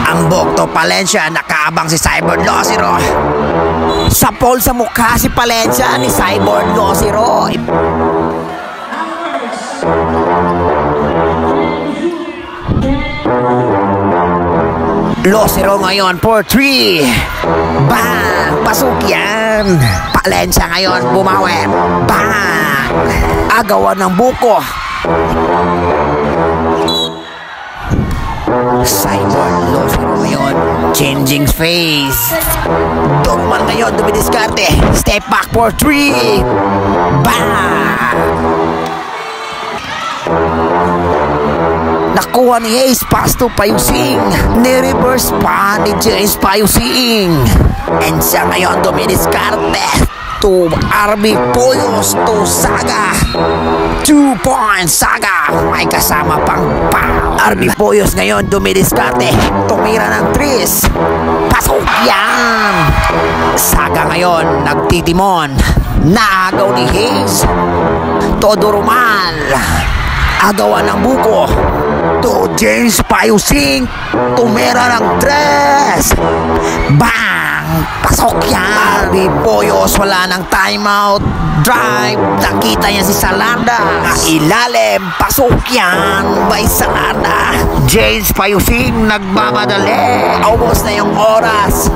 Ambog to Palencia, nakaabang si Cyborg Losiro. Sa pole sa mukha si Palencia ni Cyborg Losiro. Losiro ngayon for 3. Bang! Pasok yan. Palencia ngayon bumawi. Bang! Agawan ng buko. Cyborg Losiro ngayon changing phase. Dogman ngayon dumidiskarte. Step back for 3. Bang! Nakuha ni Ace pass to Payusing. Ni-reverse pa ni Jace Payusing. And siya ngayon dumidiskarte to RB Poyos to Saga. 2 points Saga. May kasama pang pow. RB Poyos ngayon dumidiskarte. Tumira ng 3. Pasok yan. Saga ngayon nagtitimon. Naagaw ni Hayes. Todo Romal. Agawan ng buko. To James Payusing. Tumira ng 3. Bang! Pasok yan. RB Poyos wala ng timeout. Drive. Nakita niya si Salanda. Ilalim. Pasok yan. By Salanda. James Payusing nagmamadali. Almost na yung oras.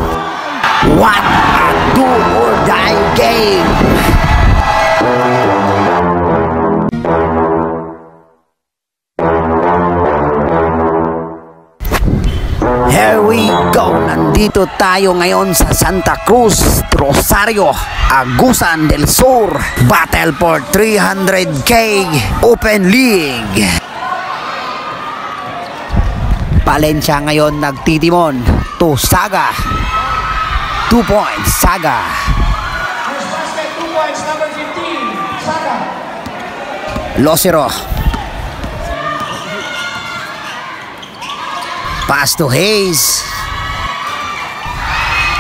What a do or die game. Here we go! Nandito tayo ngayon sa Santa Cruz, Rosario, Agusan del Sur. Battle for 300K Open League. Palencia ngayon nagtitimon to Saga. 2 points, Saga. First basket, 2 points, number 15, Saga. Losiro. Pass to Hayes.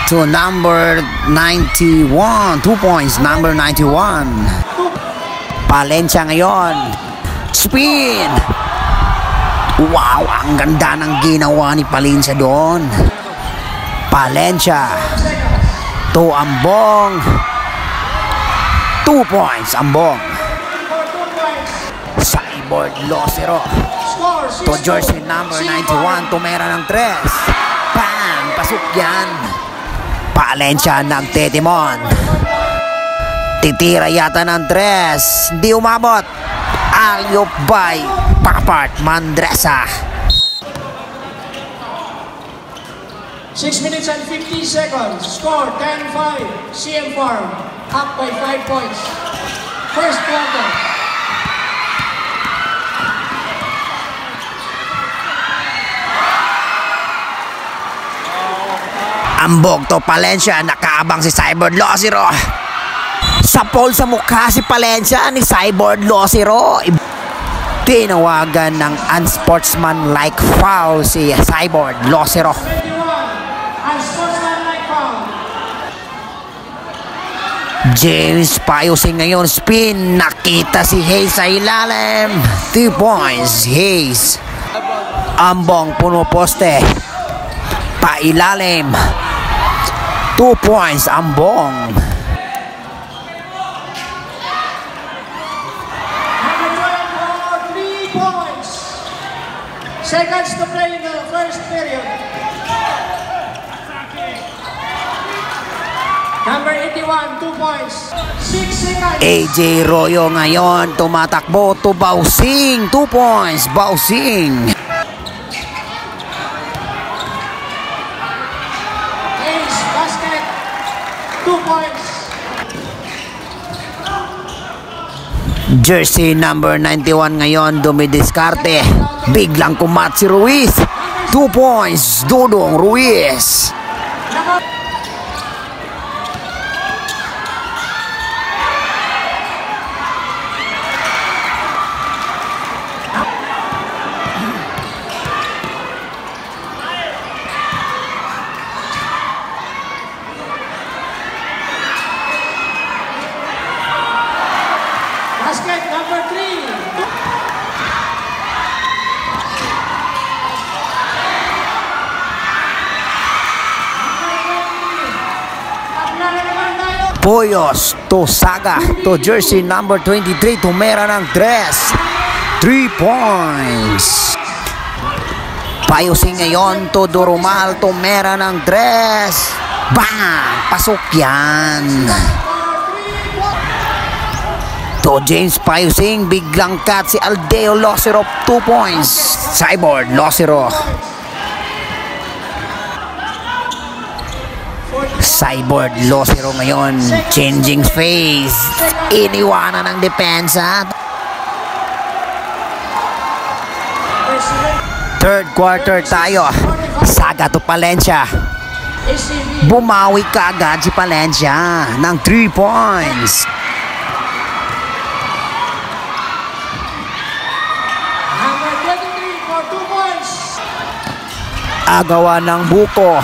To number 91. 2 points, number 91. Palencia ngayon. Spin. Wow, ang ganda ng ginawa ni Palencia doon. Palencia. To Ambong. 2 points, Ambong. Cyborg Losiro. To jersey number 91. Tumera ng 3. Bang! Pasok yan. Palencia nagtitimon. Titira yata ng 3. Hindi umabot. Alley-oop by Papart Mandresa. 6 minutes and 50 seconds. Score 10-5. CM Farm up by 5 points. First quarter. Ambog to Palencia, nakaabang si Cyborg Losiro. Sa pole sa mukha si Palencia ni Cyborg Losiro. Tinawagan ng unsportsmanlike foul si Cyborg Losiro. Unsportsmanlike foul. James Payusing ngayon spin. Nakita si Hayes sa ilalim. 2 points, Hayes. Ambong puno poste. Pailalim. 2 points, Ambong. Number 12 for 3 points. Seconds to play in the first period. Number 81, 2 points. 6 seconds. AJ Royo ngayon tumatakbo to Bausing. 2 points, Bausing. Ace, basket, 2 points. Jersey number 91 ngayon dumidiskarte. Biglang kumat si Ruiz. 2 points, Dudong Ruiz. Basket number 3. Poyos to Saga to jersey number 23. Tumera ng dress. 3 points. Payusing ngayon to Durumal. Tumera ng dress. Bang! Pasok yan. To James Payusing. Biglang cut si Aldeo Losero. 2 points. Cyborg Losero. Cyborg Losero ngayon. Changing phase. Iniwanan ng depensa. Third quarter tayo. Saga to Palencia. Bumawi ka agad si Palencia ng 3 points. Number 23 for 2 points. Agawan ng buko.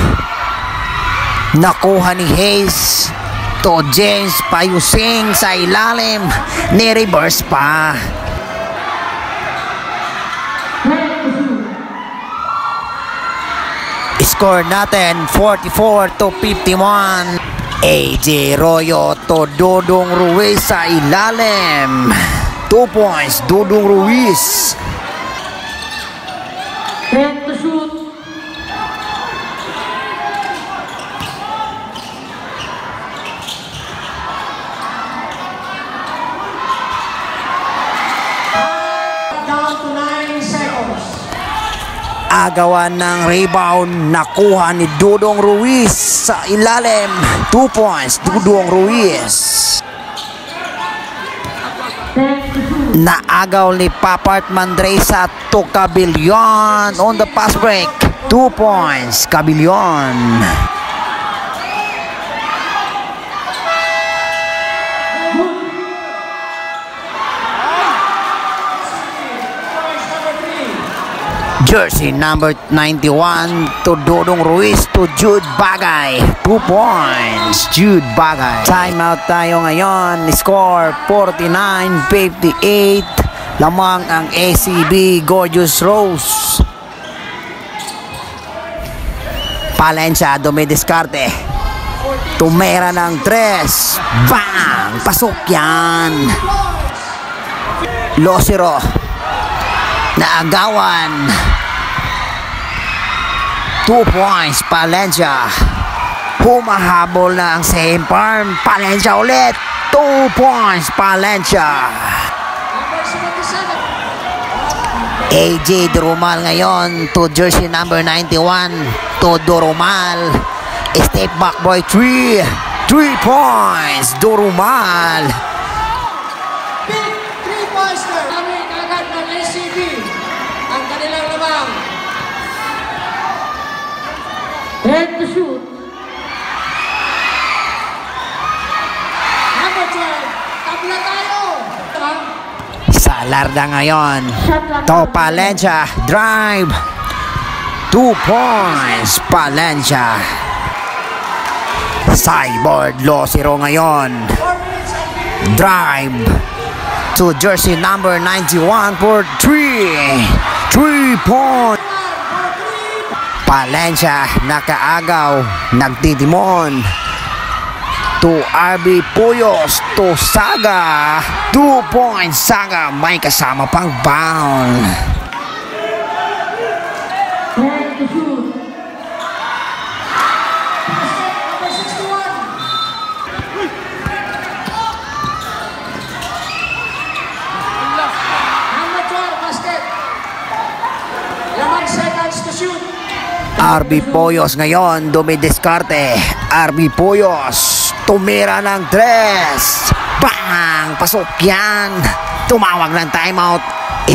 Nakuha ni Hayes to James Payusing sa ilalim. Ni-reverse pa. Score natin 44 to 51. AJ Royo to Dodong Ruiz sa ilalim. 2 points, Dodong Ruiz. 10 to shoot. Down to 9 seconds. Agawan ng rebound. Nakuha ni Dodong Ruiz sa ilalim. 2 points, Dodong Ruiz. Naagaw ni Papart Mandresa to Cabillion on the pass break. 2 points, Cabillion. Jersey number 91 to Dodong Ruiz to Jude Bagay. 2 points, Jude Bagay. Timeout tayo ngayon. Score 49-58. Lamang ang ACB Gorgeous Rose. Palencia dumidiskarte. Tumera ng 3. Bang! Pasok yan. Losero. Naagawan. 2 points, Palencia. Humahabol na ang same farm. Palencia ulit. 2 points, Palencia. Number 77. AJ Durumal ngayon to jersey number 91. To Durumal. Step back boy 3. 3 points, Durumal. Big 3-pointer. Kami agad ng ACB. Ang kanilang lamang. 10 to shoot. Number 12. Tabla tayo. Sa Larda ngayon. To Palencia. Drive. 2 points, Palencia. Cyborg Losero ngayon. 4 minutes and 50. Drive to jersey number 91 for 3. 3 points. Palencia nakaagaw, nagtitimon. To RB Puyos to Saga. 2 points, Saga. May kasama pang bound. 10 to shoot. Number 61. Number 12, basket. Lamang seconds to shoot. RB Puyos ngayon dumidiskarte. RB Puyos tumira ng 3. Bang! Pasok yan. Tumawag ng timeout.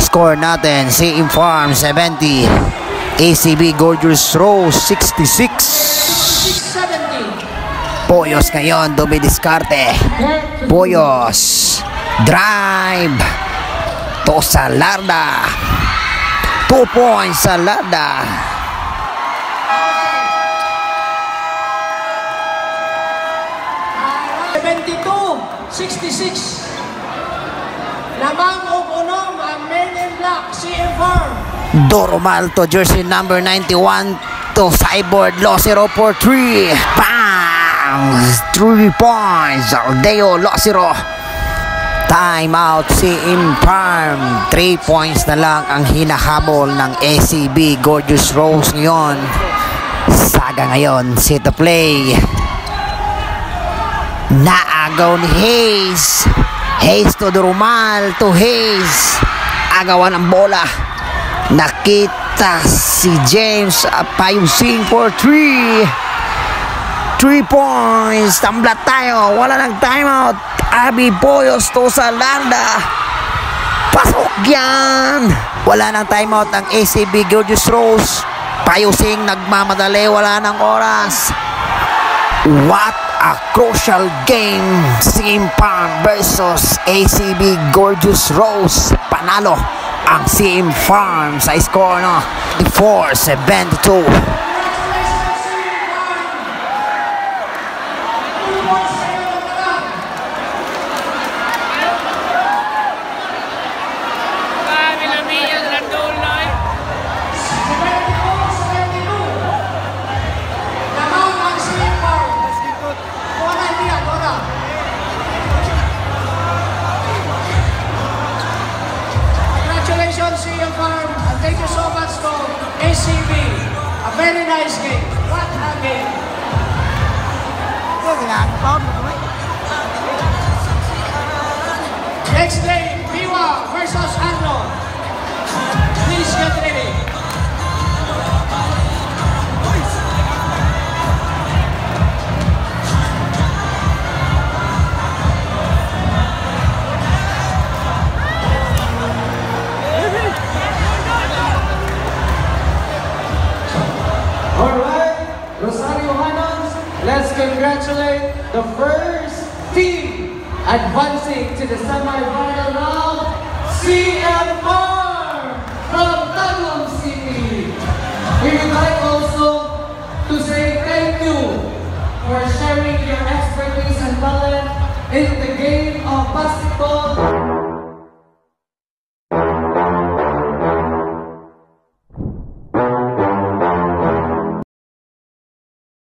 Score natin si Inform 70. ACB Gorgeous Rose 66. 670. Puyos ngayon dumidiskarte. Puyos. Drive. To Salarda. 2 points Salarda. 66. Lamang og unom ang men in black, CM Farm. Durumal to jersey number 91 to Cyborg Losero for 3. Bang! ang 3 points. Aldeo Locero. Time out si Imparm. 3 points na lang ang hinahabol ng SCB. Gorgeous Rose ngayon. Saga ngayon. Set to play. Naagaw ni Hayes. Hayes to Durumal. To Hayes. Agawan ang bola. Nakita si James Payusing for 3 points. Tamblat tayo. Wala ng timeout. Abi Boyos to sa Landa. Pasok yan. Wala ng timeout ang ACB. Gorgeous Rose. Payusing nagmamadali. Wala ng oras. What a crucial game. Simpang versus ACB Gorgeous Rose. Panalo ang Simpang sa score 4-72. Thank you so much to ACB. A very nice game. What a game. Next game, Biwa versus Arno. Please get ready. Let's congratulate the first team advancing to the semi-final round, CFR from Tagum City. We would like also to say thank you for sharing your expertise and talent in the game of basketball.